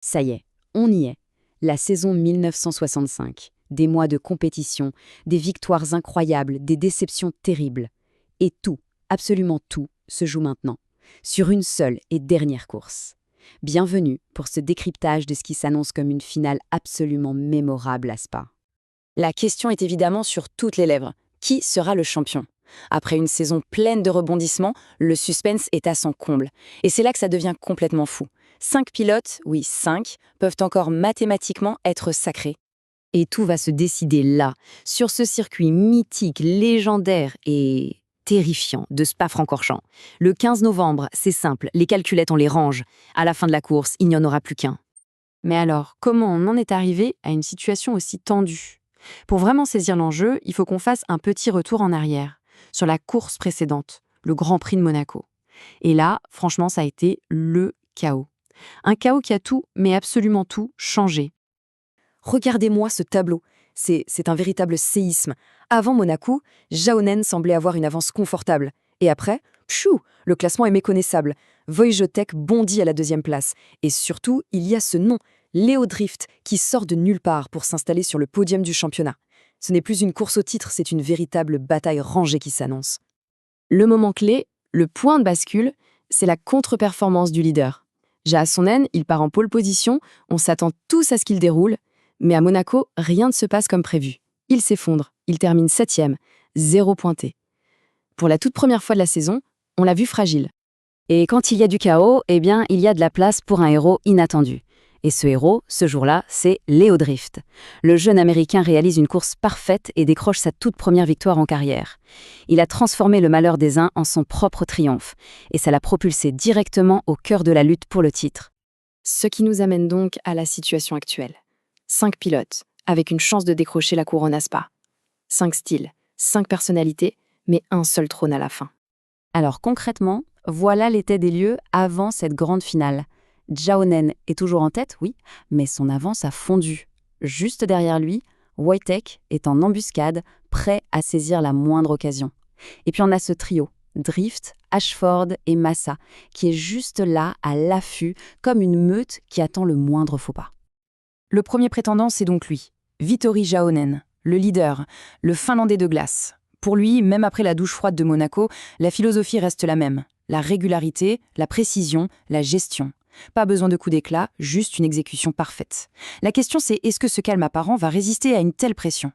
Ça y est, on y est. La saison 1965. Des mois de compétition, des victoires incroyables, des déceptions terribles. Et tout, absolument tout, se joue maintenant, sur une seule et dernière course. Bienvenue pour ce décryptage de ce qui s'annonce comme une finale absolument mémorable à Spa. La question est évidemment sur toutes les lèvres. Qui sera le champion ? Après une saison pleine de rebondissements, le suspense est à son comble. Et c'est là que ça devient complètement fou. 5 pilotes, oui 5, peuvent encore mathématiquement être sacrés. Et tout va se décider là, sur ce circuit mythique, légendaire et terrifiant de Spa-Francorchamps. Le 15 novembre, c'est simple, les calculettes on les range. À la fin de la course, il n'y en aura plus qu'un. Mais alors, comment on en est arrivé à une situation aussi tendue ? Pour vraiment saisir l'enjeu, il faut qu'on fasse un petit retour en arrière, sur la course précédente, le Grand Prix de Monaco. Et là, franchement, ça a été le chaos. Un chaos qui a tout, mais absolument tout, changé. Regardez-moi ce tableau. C'est un véritable séisme. Avant Monaco, Jaonen semblait avoir une avance confortable. Et après, pfiou, le classement est méconnaissable. Wojtek bondit à la 2e place. Et surtout, il y a ce nom, Leo Drift, qui sort de nulle part pour s'installer sur le podium du championnat. Ce n'est plus une course au titre, c'est une véritable bataille rangée qui s'annonce. Le moment clé, le point de bascule, c'est la contre-performance du leader. Jasonen, il part en pole position, on s'attend tous à ce qu'il déroule, mais à Monaco, rien ne se passe comme prévu. Il s'effondre, il termine 7e, 0 pointé. Pour la toute première fois de la saison, on l'a vu fragile. Et quand il y a du chaos, eh bien, il y a de la place pour un héros inattendu. Et ce héros, ce jour-là, c'est Leo Drift. Le jeune Américain réalise une course parfaite et décroche sa toute première victoire en carrière. Il a transformé le malheur des uns en son propre triomphe, et ça l'a propulsé directement au cœur de la lutte pour le titre. Ce qui nous amène donc à la situation actuelle. 5 pilotes, avec une chance de décrocher la couronne à Spa. 5 styles, 5 personnalités, mais un seul trône à la fin. Alors concrètement, voilà l'état des lieux avant cette grande finale. Jaonen est toujours en tête, oui, mais son avance a fondu. Juste derrière lui, Wojtek est en embuscade, prêt à saisir la moindre occasion. Et puis on a ce trio, Drift, Ashford et Massa, qui est juste là, à l'affût, comme une meute qui attend le moindre faux pas. Le premier prétendant, c'est donc lui, Vittori Jaonen, le leader, le Finlandais de glace. Pour lui, même après la douche froide de Monaco, la philosophie reste la même. La régularité, la précision, la gestion. Pas besoin de coups d'éclat, juste une exécution parfaite. La question c'est, est-ce que ce calme apparent va résister à une telle pression ?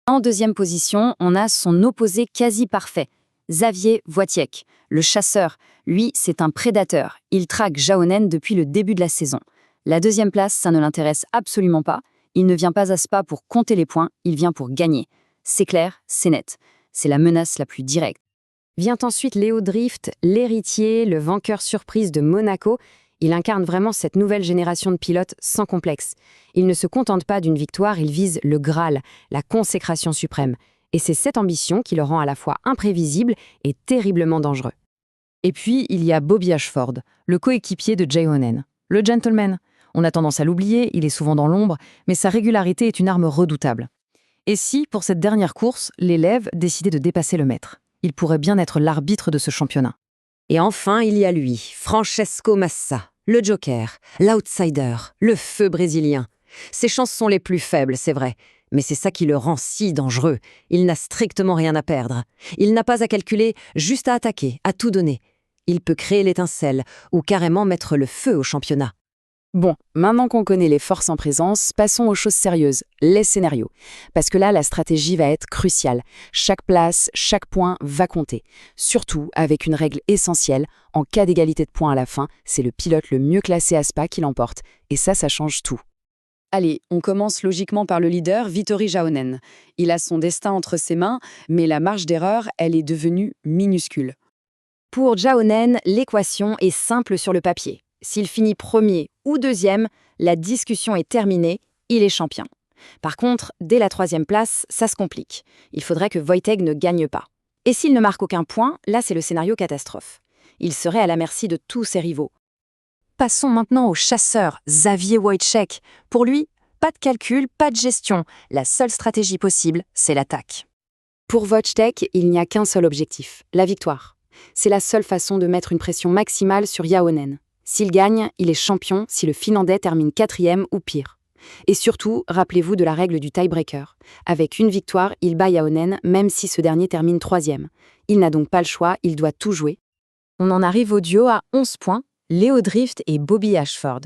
En 2e position, on a son opposé quasi parfait, Xavier Wojtek, le chasseur. Lui, c'est un prédateur. Il traque Jaonen depuis le début de la saison. La 2e place, ça ne l'intéresse absolument pas. Il ne vient pas à Spa pour compter les points, il vient pour gagner. C'est clair, c'est net. C'est la menace la plus directe. Vient ensuite Leo Drift, l'héritier, le vainqueur surprise de Monaco. Il incarne vraiment cette nouvelle génération de pilotes sans complexe. Il ne se contente pas d'une victoire, il vise le Graal, la consécration suprême. Et c'est cette ambition qui le rend à la fois imprévisible et terriblement dangereux. Et puis, il y a Bobby Ashford, le coéquipier de Jaonen. Le gentleman. On a tendance à l'oublier, il est souvent dans l'ombre, mais sa régularité est une arme redoutable. Et si, pour cette dernière course, l'élève décidait de dépasser le maître ? Il pourrait bien être l'arbitre de ce championnat. Et enfin, il y a lui, Francesco Massa, le joker, l'outsider, le feu brésilien. Ses chances sont les plus faibles, c'est vrai, mais c'est ça qui le rend si dangereux. Il n'a strictement rien à perdre. Il n'a pas à calculer, juste à attaquer, à tout donner. Il peut créer l'étincelle ou carrément mettre le feu au championnat. Bon, maintenant qu'on connaît les forces en présence, passons aux choses sérieuses, les scénarios. Parce que là, la stratégie va être cruciale. Chaque place, chaque point va compter. Surtout avec une règle essentielle, en cas d'égalité de points à la fin, c'est le pilote le mieux classé à Spa qui l'emporte. Et ça change tout. Allez, on commence logiquement par le leader, Vittori Jaonen. Il a son destin entre ses mains, mais la marge d'erreur, elle est devenue minuscule. Pour Jaonen, l'équation est simple sur le papier. S'il finit premier ou 2e, la discussion est terminée, il est champion. Par contre, dès la 3e place, ça se complique. Il faudrait que Wojtek ne gagne pas. Et s'il ne marque aucun point, là c'est le scénario catastrophe. Il serait à la merci de tous ses rivaux. Passons maintenant au chasseur, Xavier Wojtek. Pour lui, pas de calcul, pas de gestion. La seule stratégie possible, c'est l'attaque. Pour Wojtek, il n'y a qu'un seul objectif, la victoire. C'est la seule façon de mettre une pression maximale sur Jaonen. S'il gagne, il est champion si le Finlandais termine 4e ou pire. Et surtout, rappelez-vous de la règle du tie-breaker. Avec une victoire, il bat Jaonen même si ce dernier termine 3e. Il n'a donc pas le choix, il doit tout jouer. On en arrive au duo à 11 points, Leo Drift et Bobby Ashford.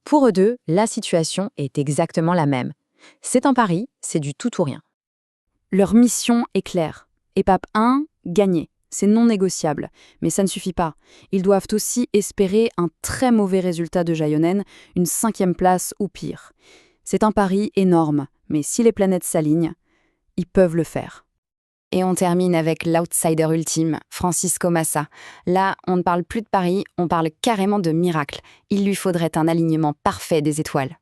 Pour eux deux, la situation est exactement la même. C'est un pari, c'est du tout ou rien. Leur mission est claire. Étape 1, gagner. C'est non négociable, mais ça ne suffit pas. Ils doivent aussi espérer un très mauvais résultat de Jaonen, une 5e place ou pire. C'est un pari énorme, mais si les planètes s'alignent, ils peuvent le faire. Et on termine avec l'outsider ultime, Francisco Massa. Là, on ne parle plus de pari, on parle carrément de miracle. Il lui faudrait un alignement parfait des étoiles.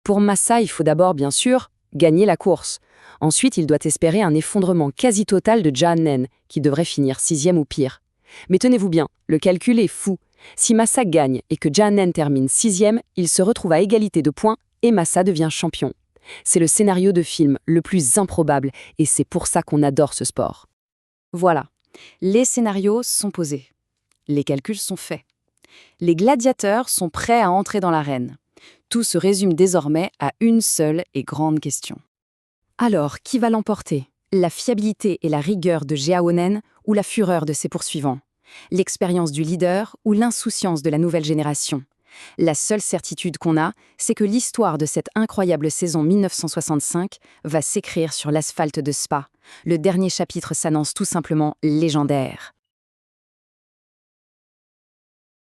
Pour Massa, il faut d'abord, bien sûr, gagner la course. Ensuite, il doit espérer un effondrement quasi total de Jaonen, qui devrait finir 6e ou pire. Mais tenez-vous bien, le calcul est fou. Si Massa gagne et que Jaonen termine 6e, il se retrouve à égalité de points et Massa devient champion. C'est le scénario de film le plus improbable et c'est pour ça qu'on adore ce sport. Voilà, les scénarios sont posés. Les calculs sont faits. Les gladiateurs sont prêts à entrer dans l'arène. Tout se résume désormais à une seule et grande question. Alors, qui va l'emporter? La fiabilité et la rigueur de Jaonen ou la fureur de ses poursuivants? L'expérience du leader ou l'insouciance de la nouvelle génération? La seule certitude qu'on a, c'est que l'histoire de cette incroyable saison 1965 va s'écrire sur l'asphalte de Spa. Le dernier chapitre s'annonce tout simplement légendaire.